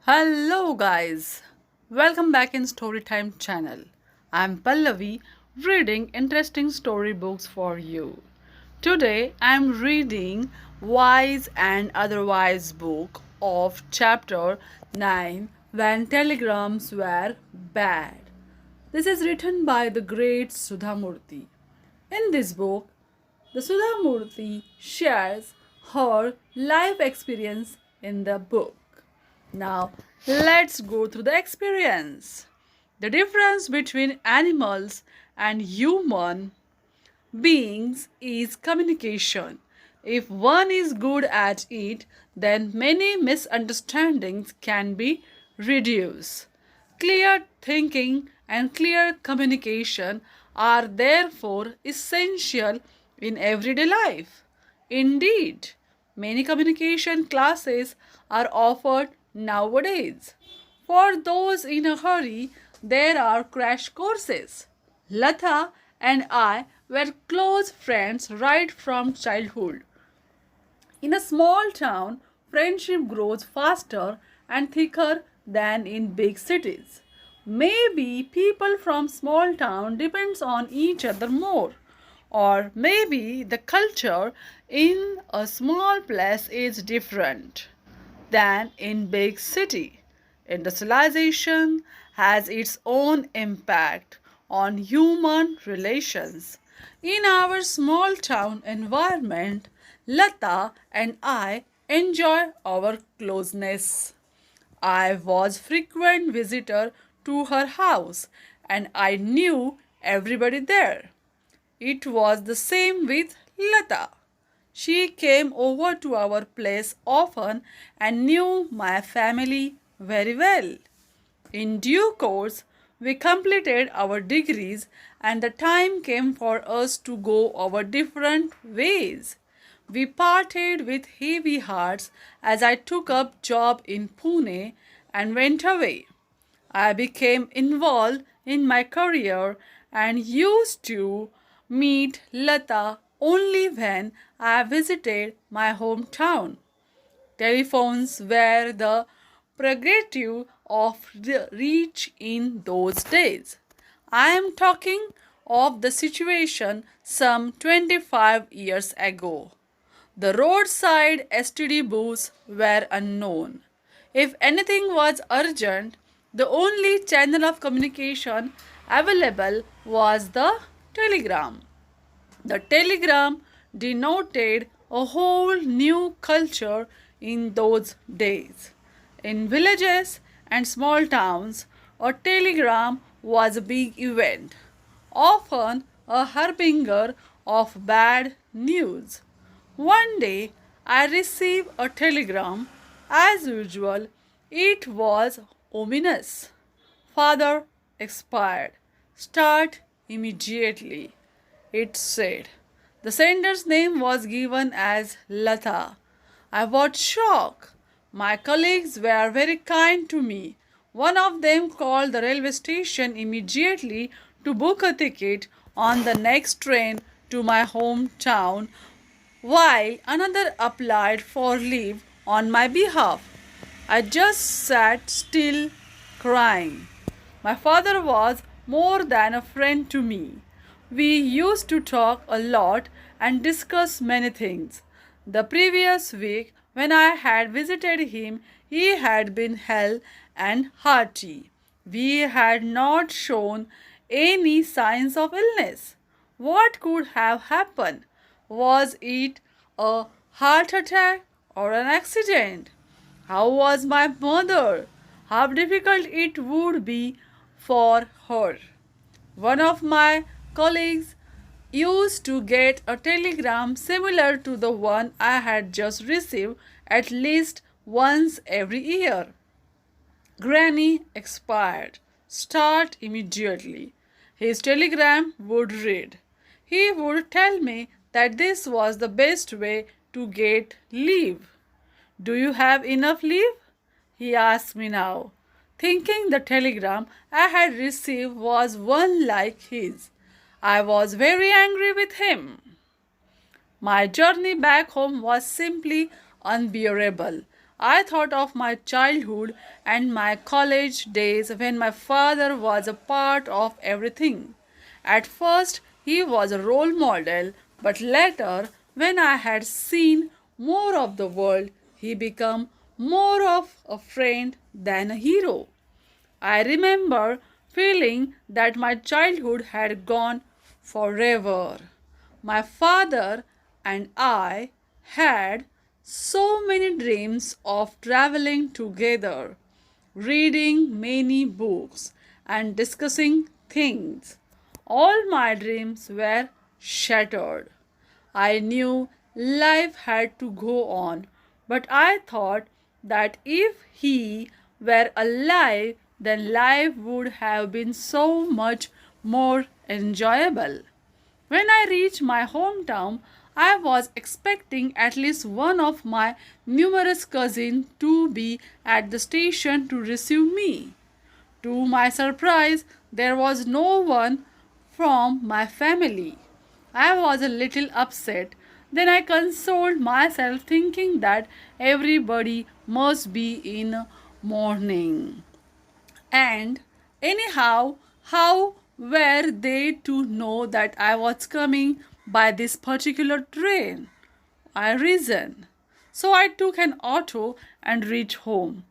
Hello guys, welcome back in Storytime channel. I'm Pallavi reading interesting storybooks for you. Today I'm reading Wise and Otherwise book of chapter 9 When Telegrams Were Bad. This is written by the great Sudha Murty. In this book, the Sudha Murty shares her life experience in the book. Now, let's go through the experience. The difference between animals and human beings is communication. If one is good at it, then many misunderstandings can be reduced. Clear thinking and clear communication are therefore essential in everyday life. Indeed, many communication classes are offered nowadays. For those in a hurry, there are crash courses. Latha and I were close friends right from childhood. In a small town, friendship grows faster and thicker than in big cities. Maybe people from small town depends on each other more, or maybe the culture in a small place is different than in big city. Industrialization has its own impact on human relations. In our small town environment, Lata and I enjoy our closeness. I was frequent visitor to her house and I knew everybody there. It was the same with Lata. She came over to our place often and knew my family very well. In due course, we completed our degrees and the time came for us to go our different ways. We parted with heavy hearts as I took up job in Pune and went away. I became involved in my career and used to meet Lata only when I visited my hometown. Telephones were the prerogative of the rich in those days. I am talking of the situation some 25 years ago. The roadside STD booths were unknown. If anything was urgent, the only channel of communication available was the telegram. The telegram denoted a whole new culture in those days. In villages and small towns, a telegram was a big event, often a harbinger of bad news. One day I received a telegram. As usual, it was ominous. Father expired. Start immediately, it said. The sender's name was given as Lata. I was shocked. My colleagues were very kind to me. One of them called the railway station immediately to book a ticket on the next train to my hometown, while another applied for leave on my behalf. I just sat still, crying. My father was more than a friend to me. We used to talk a lot and discuss many things. The previous week, when I had visited him, he had been hale and hearty. We had not shown any signs of illness. What could have happened? Was it a heart attack or an accident? How was my mother? How difficult it would be for her. One of my colleagues used to get a telegram similar to the one I had just received at least once every year. Granny expired. Start immediately. His telegram would read. He would tell me that this was the best way to get leave. Do you have enough leave? He asked me now, thinking the telegram I had received was one like his. I was very angry with him. My journey back home was simply unbearable. I thought of my childhood and my college days when my father was a part of everything. At first, he was a role model, but later, when I had seen more of the world, he became more of a friend than a hero. I remember feeling that my childhood had gone forever. My father and I had so many dreams of traveling together, reading many books, and discussing things. All my dreams were shattered. I knew life had to go on, but I thought that if he were alive, then life would have been so much more enjoyable. When I reached my hometown, I was expecting at least one of my numerous cousins to be at the station to receive me. To my surprise, there was no one from my family. I was a little upset. Then I consoled myself, thinking that everybody must be in mourning. And anyhow, how were they to know that I was coming by this particular train? I reasoned. So I took an auto and reached home.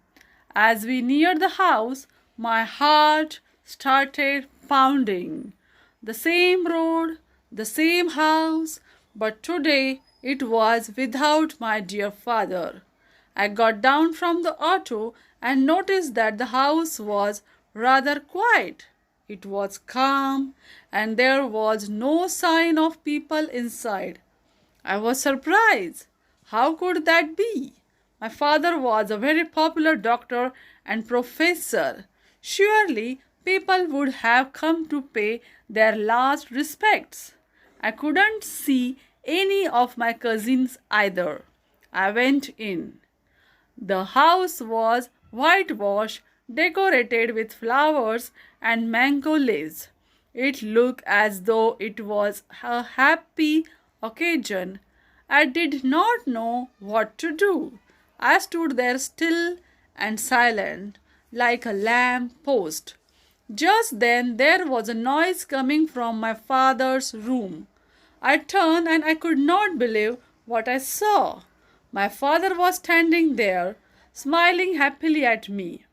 As we neared the house, my heart started pounding. The same road, the same house, but today it was without my dear father. I got down from the auto and noticed that the house was rather quiet. It was calm and there was no sign of people inside. I was surprised. How could that be? My father was a very popular doctor and professor. Surely people would have come to pay their last respects. I couldn't see any of my cousins either. I went in. The house was whitewashed, decorated with flowers and mango leaves. It looked as though it was a happy occasion. I did not know what to do. I stood there still and silent, like a lamp post. Just then there was a noise coming from my father's room. I turned and I could not believe what I saw. My father was standing there, smiling happily at me.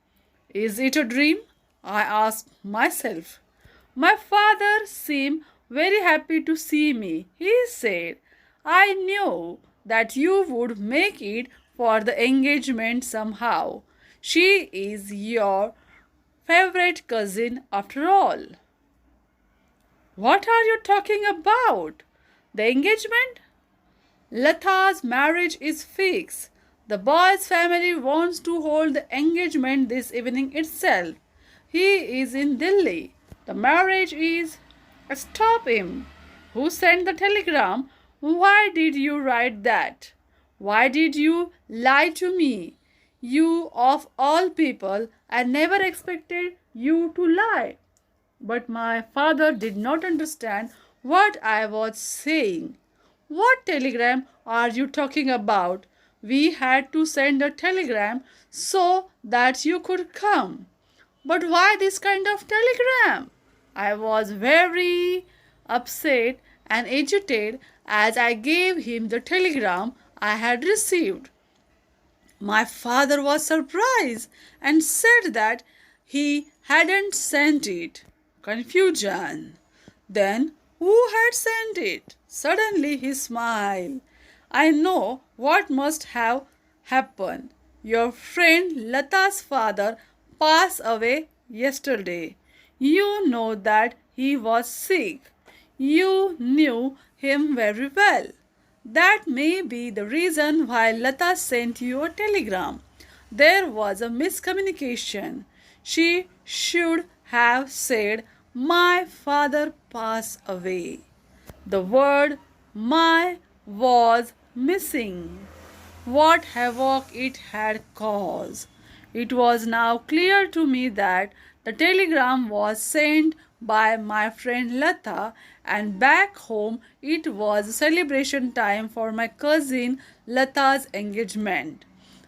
Is it a dream? I asked myself. My father seemed very happy to see me. He said, I knew that you would make it for the engagement somehow. She is your favorite cousin after all. What are you talking about? The engagement? Lata's marriage is fixed. The boy's family wants to hold the engagement this evening itself. He is in Delhi. The marriage is. Stop him. Who sent the telegram? Why did you write that? Why did you lie to me? You, of all people, I never expected you to lie. But my father did not understand what I was saying. What telegram are you talking about? We had to send a telegram so that you could come. But why this kind of telegram? I was very upset and agitated as I gave him the telegram I had received. My father was surprised and said that he hadn't sent it. Confusion. Then who had sent it? Suddenly he smiled. I know what must have happened. Your friend Lata's father passed away yesterday. You know that he was sick. You knew him very well. That may be the reason why Lata sent you a telegram. There was a miscommunication. She should have said, my father passed away. The word my was missing. What havoc it had caused. It was now clear to me that the telegram was sent by my friend Lata, and back home it was celebration time for my cousin Lata's engagement.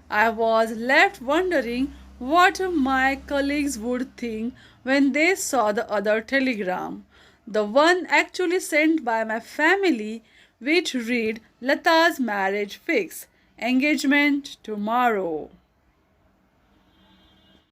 I was left wondering what my colleagues would think when they saw the other telegram, the one actually sent by my family, which read Lata's marriage fix, engagement tomorrow.